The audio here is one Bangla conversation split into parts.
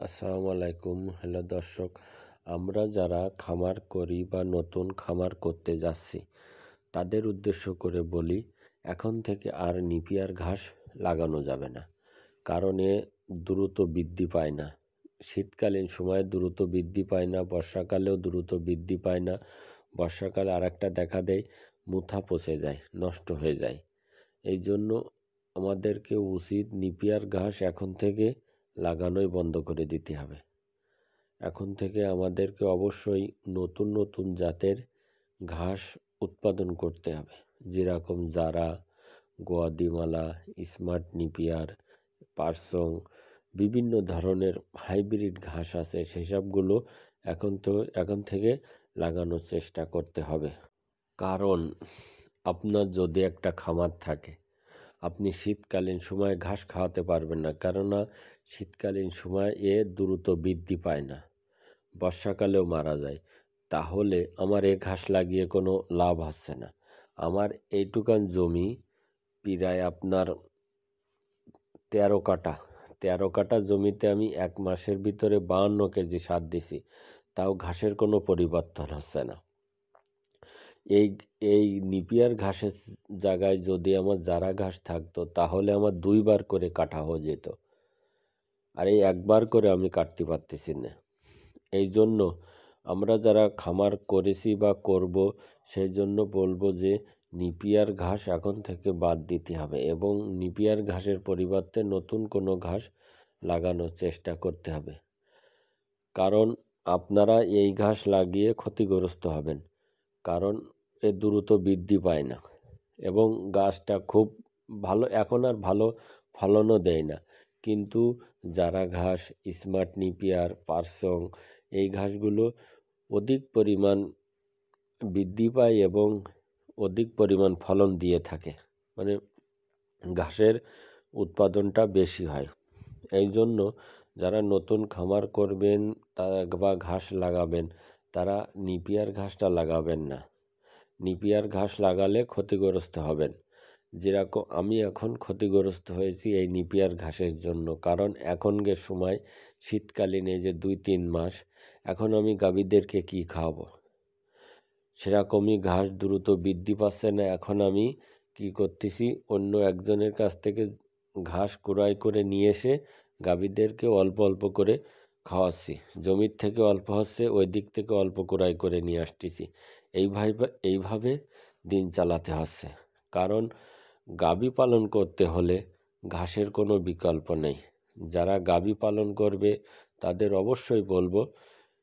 আসসালামু আলাইকুম। হ্যালো দর্শক, আমরা যারা খামার করি বা নতুন খামার করতে যাচ্ছি তাদের উদ্দেশ্য করে বলি, এখন থেকে আর নিপিয়ার ঘাস লাগানো যাবে না। কারণ এ দ্রুত বৃদ্ধি পায় না। শীতকালীন সময়ে দ্রুত বৃদ্ধি পায় না, বর্ষাকালেও দ্রুত বৃদ্ধি পায় না। বর্ষাকালে আরেকটা দেখা দেয়, মুথা পচে যায়, নষ্ট হয়ে যায়। এই জন্য আমাদেরকে উচিত নিপিয়ার ঘাস এখন থেকে লাগানোই বন্ধ করে দিতে হবে। এখন থেকে আমাদেরকে অবশ্যই নতুন নতুন জাতের ঘাস উৎপাদন করতে হবে, যেরকম জারা, গোয়াদিমালা, স্মার্ট নিপিয়ার, পারসং, বিভিন্ন ধরনের হাইব্রিড ঘাস আছে, সেসবগুলো এখন থেকে লাগানোর চেষ্টা করতে হবে। কারণ আপনার যদি একটা খামার থাকে, আপনি শীতকালীন সময় ঘাস খাওয়াতে পারবেন না, কেননা শীতকালীন সময় এ দ্রুত বৃদ্ধি পায় না, বর্ষাকালেও মারা যায়। তাহলে আমার এ ঘাস লাগিয়ে কোনো লাভ হচ্ছে না। আমার এইটুকান জমি প্রায় আপনার 13 কাঠা জমিতে আমি 1 মাসের ভিতরে 52 কেজি সার দিছি, তাও ঘাসের কোনো পরিবর্তন হচ্ছে না। এই এই নিপিয়ার ঘাসের জায়গায় যদি আমার জারা ঘাস থাকতো, তাহলে আমার 2বার করে কাটা হয়ে যেত, আর এই 1বার করে আমি কাটতে পারতেছি না। এই জন্য আমরা যারা খামার করেছি বা করব, সেই জন্য বলবো যে নিপিয়ার ঘাস এখন থেকে বাদ দিতে হবে এবং নিপিয়ার ঘাসের পরিবর্তে নতুন কোনো ঘাস লাগানোর চেষ্টা করতে হবে। কারণ আপনারা এই ঘাস লাগিয়ে ক্ষতিগ্রস্ত হবেন, কারণ এ দ্রুত বৃদ্ধি পায় না এবং গাছটা খুব ভালো, এখন আর ভালো ফলনও দেয় না। কিন্তু জারা ঘাস, স্মার্ট নিপিয়ার, পারসং, এই ঘাসগুলো অধিক পরিমাণ বৃদ্ধি পায় এবং অধিক পরিমাণ ফলন দিয়ে থাকে, মানে ঘাসের উৎপাদনটা বেশি হয়। এই জন্য যারা নতুন খামার করবেন বা ঘাস লাগাবেন, তারা নিপিয়ার ঘাসটা লাগাবেন না। নিপিয়ার ঘাস লাগালে ক্ষতিগ্রস্ত হবেন, যেরকম আমি এখন ক্ষতিগ্রস্ত হয়েছি এই নিপিয়ার ঘাসের জন্য। কারণ এখনকার সময় শীতকালীন এই যে 2-3 মাস, এখন আমি গাভীদেরকে কি খাওয়াবো, সেরকমই ঘাস দ্রুত বৃদ্ধি পাচ্ছে না। এখন আমি কি করতেছি, অন্য একজনের কাছ থেকে ঘাস ক্রয় করে নিয়ে এসে গাভীদেরকে অল্প অল্প করে খাওয়াচ্ছি। জমির থেকে অল্প হচ্ছে, ওই দিক থেকে অল্প ক্রয় করে নিয়ে আসতেছি। এইভাবে দিন চালাতে হচ্ছে। কারণ গাভী পালন করতে হলে ঘাসের কোনো বিকল্প নেই। যারা গাভী পালন করবে তাদের অবশ্যই বলবো,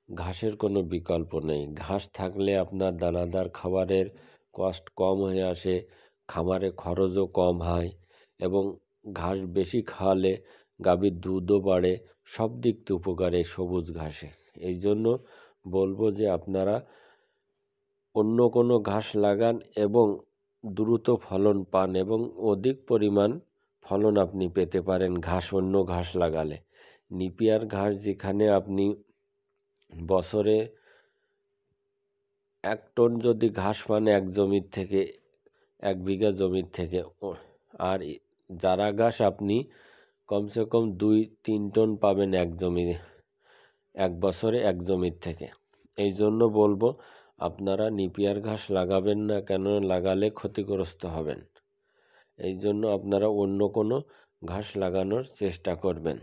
ঘাসের কোনো বিকল্প নেই। ঘাস থাকলে আপনার দানাদার খাবারের কষ্ট কম হয়ে আসে, খামারে খরচও কম হয় এবং ঘাস বেশি খাওয়ালে গাভীর দুধও বাড়ে, সব দিক থেকে উপকারে সবুজ ঘাসে। এই জন্য বলবো যে আপনারা অন্য কোনো ঘাস লাগান এবং দ্রুত ফলন পান এবং অধিক পরিমাণ ফলন আপনি পেতে পারেন অন্য ঘাস লাগালে। নিপিয়ার ঘাস যেখানে আপনি বছরে 1 টন যদি ঘাস পান এক জমির থেকে, 1 বিঘা জমির থেকে, আর জারা ঘাস আপনি কমসে কম 2-3 টন পাবেন এক বছরে এক জমির থেকে। এই জন্য বলবো আপনারা নিপিয়ার ঘাস লাগাবেন না, কেন লাগালে ক্ষতিগ্রস্ত হবেন। এই জন্য আপনারা অন্য কোনো ঘাস লাগানোর চেষ্টা করবেন।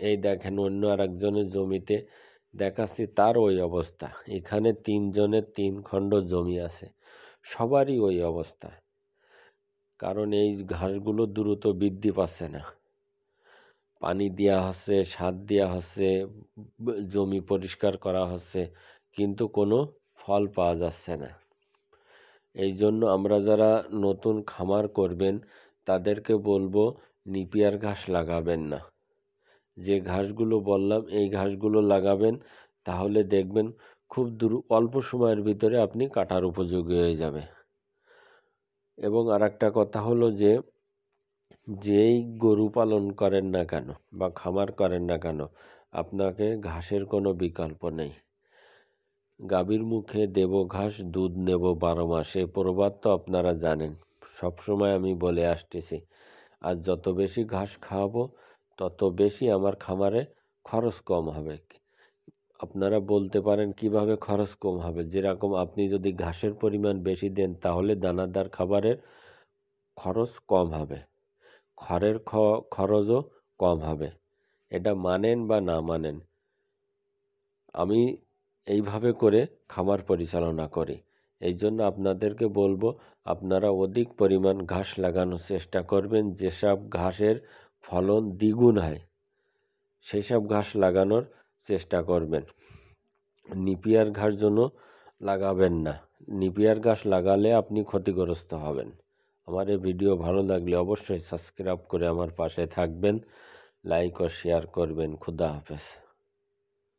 এই দেখেন অন্য আরেকজনের জমিতে দেখাচ্ছি, তার ওই অবস্থা। এখানে 3 জনের 3 খণ্ড জমি আছে, সবারই ওই অবস্থা। কারণ এই ঘাসগুলো দ্রুত বৃদ্ধি পাচ্ছে না। পানি দেওয়া হচ্ছে, সার দেওয়া হচ্ছে, জমি পরিষ্কার করা হচ্ছে, কিন্তু কোনো ফল পাওয়া যাচ্ছে না। এই জন্য আমরা যারা নতুন খামার করবেন তাদেরকে বলবো নিপিয়ার ঘাস লাগাবেন না। যে ঘাসগুলো বললাম এই ঘাসগুলো লাগাবেন, তাহলে দেখবেন খুব অল্প সময়ের ভিতরে আপনি কাটার উপযোগী হয়ে যাবে। এবং আরেকটা কথা হলো যে, যেই গরু পালন করেন না কেন বা খামার করেন না কেন, আপনাকে ঘাসের কোনো বিকল্প নেই। গাভীর মুখে দেব ঘাস, দুধ নেব 12 মাস, এই প্রবাদ তো আপনারা জানেন। সবসময় আমি বলে আসতেছি, আর যত বেশি ঘাস খাওয়াবো তত বেশি আমার খামারে খরচ কম হবে। আপনারা বলতে পারেন কিভাবে খরচ কম হবে? যেরকম আপনি যদি ঘাসের পরিমাণ বেশি দেন তাহলে দানাদার খাবারের খরচ কম হবে, খড়ের খরচও কম হবে। এটা মানেন বা না মানেন, আমি এইভাবে করে খামার পরিচালনা করি। এই জন্য আপনাদেরকে বলবো, আপনারা অধিক পরিমাণ ঘাস লাগানোর চেষ্টা করবেন। যেসব ঘাসের ফলন দ্বিগুণ হয় সেই সব ঘাস লাগানোর চেষ্টা করবেন। নিপিয়ার ঘাস জন্য লাগাবেন না। নিপিয়ার ঘাস লাগালে আপনি ক্ষতিগ্রস্ত হবেন। আমার এই ভিডিও ভালো লাগলে অবশ্যই সাবস্ক্রাইব করে আমার পাশে থাকবেন, লাইক ও শেয়ার করবেন। খুদা হাফেজ।